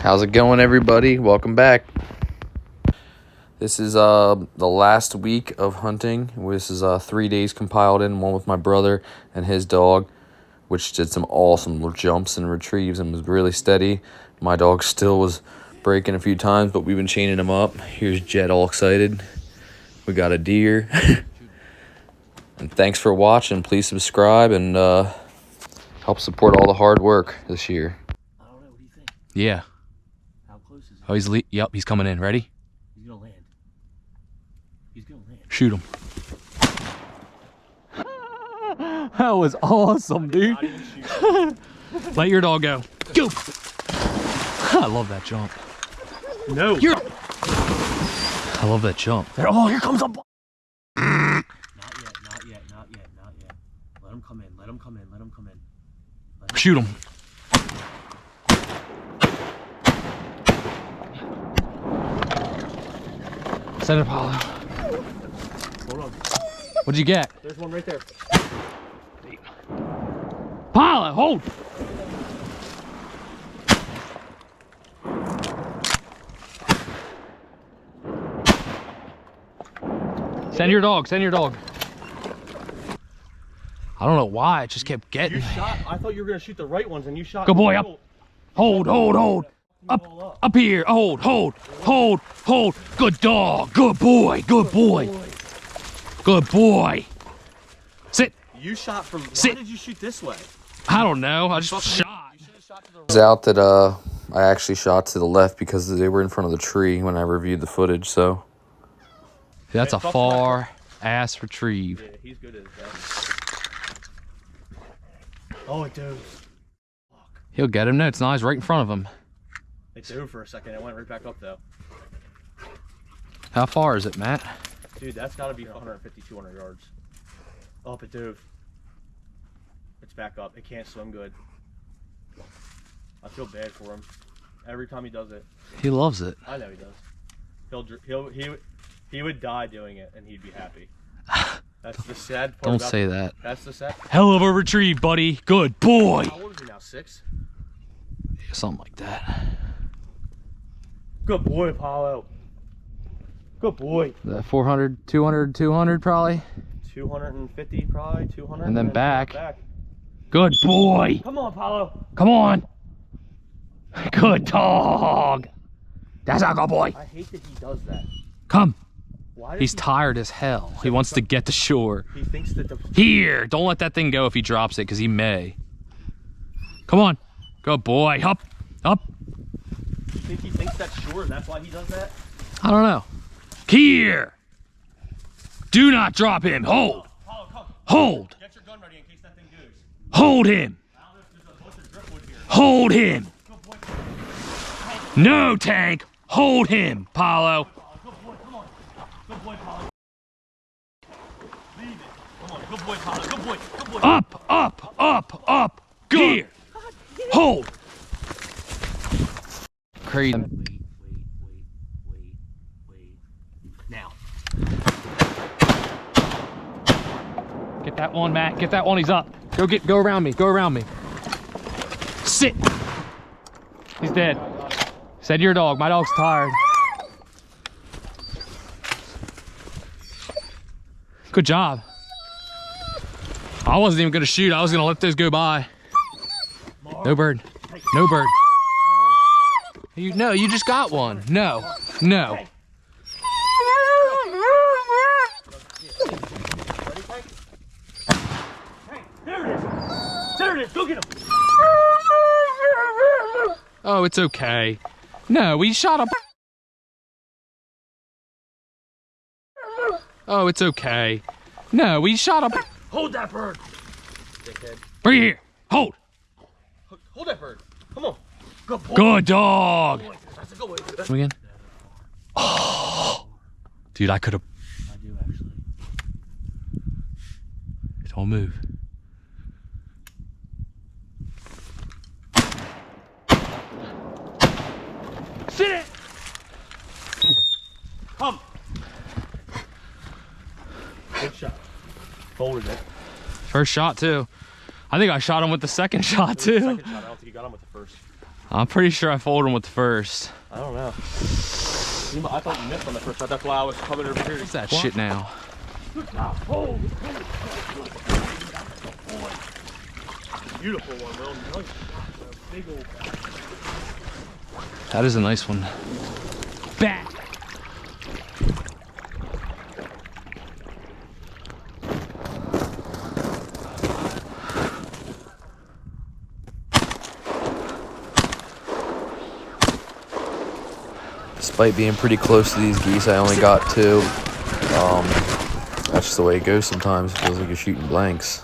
How's it going, everybody? Welcome back. This is the last week of hunting. This is 3 days compiled in, one with my brother and his dog, which did some awesome jumps and retrieves and was really steady. My dog still was breaking a few times, but we've been chaining him up. Here's Jet all excited. We got a deer. And thanks for watching. Please subscribe and help support all the hard work this year. I don't know. What do you think? Yeah. How close is he? Oh, yep, he's coming in. Ready? He's gonna land. He's gonna land. Shoot him. That was awesome, dude. Let your dog go. Go. I love that jump. No. I love that jump. Oh, here comes a ball. Not yet. Let him come in. Let him come in. Shoot him. Send it, Apollo. Hold on. What'd you get? There's one right there. Apollo, hold. Send your dog. I don't know why, it just kept getting. You shot. I thought you were gonna shoot the right ones, and you shot. Good boy, up. Hold. Up here. Hold. Good dog. Good boy. Sit. You shot from. Sit. Why did you shoot this way? I don't know. I just shot. You should have shot to the right. It's out that I actually shot to the left because they were in front of the tree when I reviewed the footage, so. That's a far ass retrieve. Yeah, he's good at that. Oh, it dove. Fuck. He'll get him. No, it's not. He's right in front of him. It dove for a second. It went right back up though. How far is it, Matt? Dude, that's got to be 150, 200 yards. Oh, it dove. It's back up. It can't swim good. I feel bad for him. Every time he does it. He loves it. I know he does. He would die doing it, and he'd be happy. That's the sad part. Don't say that. That's the sad. Hell of a retrieve, buddy. Good boy. How old is he now? 6? Yeah, something like that. Good boy, Apollo. Good boy. 400, 200 probably. 250 probably, 200. And then back. Good boy. Come on, Apollo. Come on. Good dog. That's a good boy. I hate that he does that. Come. Why does He's he, tired as hell. He wants to get to shore. he thinks that the Here. Don't let that thing go if he drops it, because he may. Come on. Good boy. Up. you think he thinks that's shore and that's why he does that? I don't know. Here. Do not drop him. Hold. Apollo, come. Hold. Get your gun ready in case that thing goes. Hold him. I don't know if there's a bunch of driftwood here. Hold him. Good boy. No, Tank. Hold him, Paulo. Good boy, come on. Good boy, Apollo. Leave it. Come on, good boy, Apollo. Good boy. Up. Good. Here. Hold. Crazy. Wait. Now. Get that one, Matt. Get that one. He's up. Go around me. Sit. He's dead. Said your dog. My dog's tired. Good job. I wasn't even gonna shoot. I was gonna let those go by. No bird. You just got one. No. There it is. Go get him. Oh, it's okay. No, we shot a... Oh, it's okay. No, we shot a... Hold that bird. Dickhead. Bring it here. Hold Hold that bird. Come on. Good boy. Good dog. That's a good one. Come again. Oh, dude, I could have... I do actually. Don't move. Sit it. Come. Good shot. Folded it. First shot too. I think I shot him with the second shot too. Second shot. I don't think you got him with the first. I'm pretty sure I folded him with the first. I don't know. I thought you missed on the first shot. That's why I was coming over here. What's that shit now? Beautiful one, Will. Nice. Big old. That is a nice one. Back. Despite being pretty close to these geese, I only got 2. That's just the way it goes sometimes. It feels like you're shooting blanks.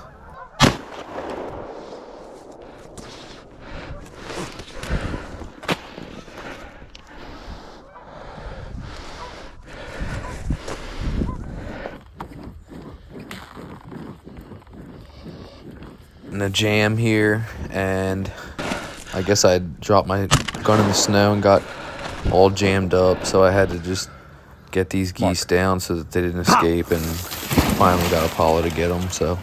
In a jam here, and I guess I dropped my gun in the snow and got all jammed up, so I had to just get these geese down so that they didn't escape, and finally got Apollo to get them. So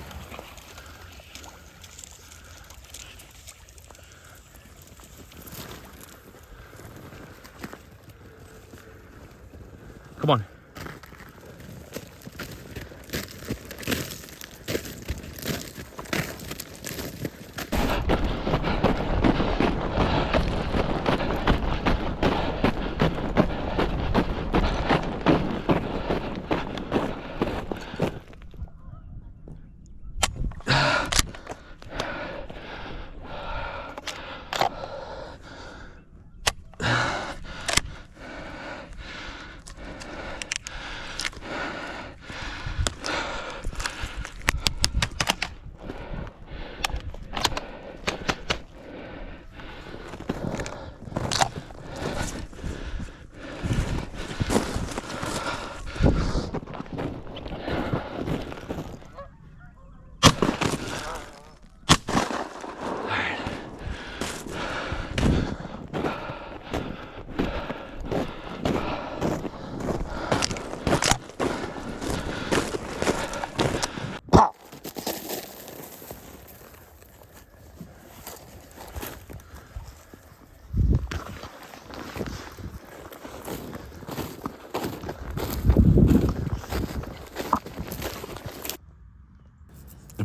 Come on.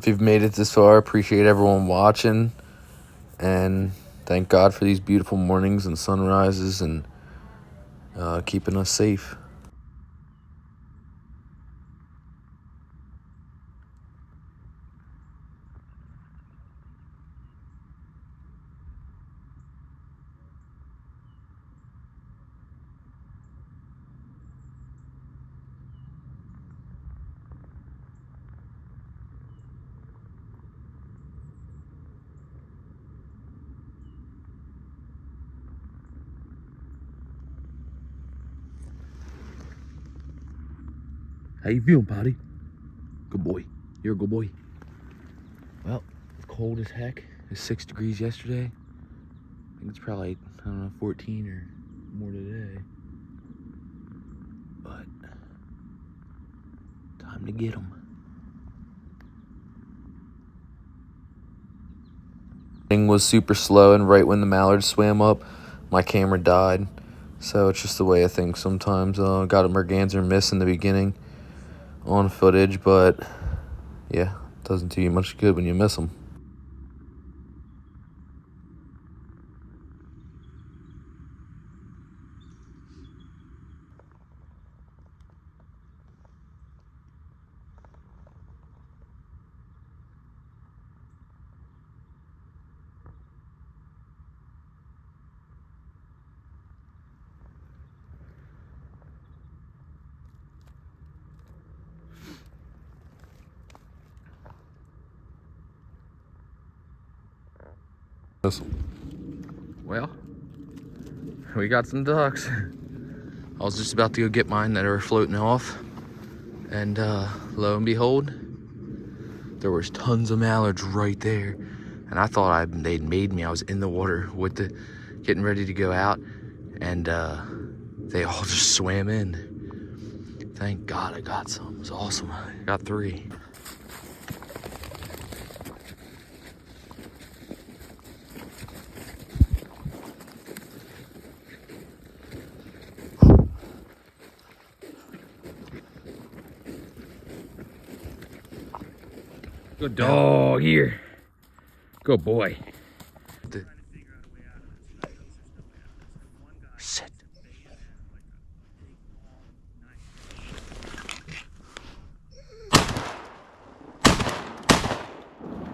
if you've made it this far, appreciate everyone watching, and thank God for these beautiful mornings and sunrises and keeping us safe. How you feeling, Potty? Good boy. You're a good boy. Well, it's cold as heck. It's 6 degrees yesterday. I think it's probably, I don't know, 14 or more today. But, time to get them. Thing was super slow, and right when the mallards swam up, my camera died. So it's just the way I think sometimes. Got a merganser miss in the beginning on footage, but yeah, it doesn't do you much good when you miss them. Well, we got some ducks. I was just about to go get mine that are floating off, and lo and behold, there was tons of mallards right there, and I thought they'd made me. I was in the water with getting ready to go out, and they all just swam in. Thank God I got some. It was awesome. I got 3. Good dog here. Good boy.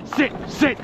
Sit. Sit.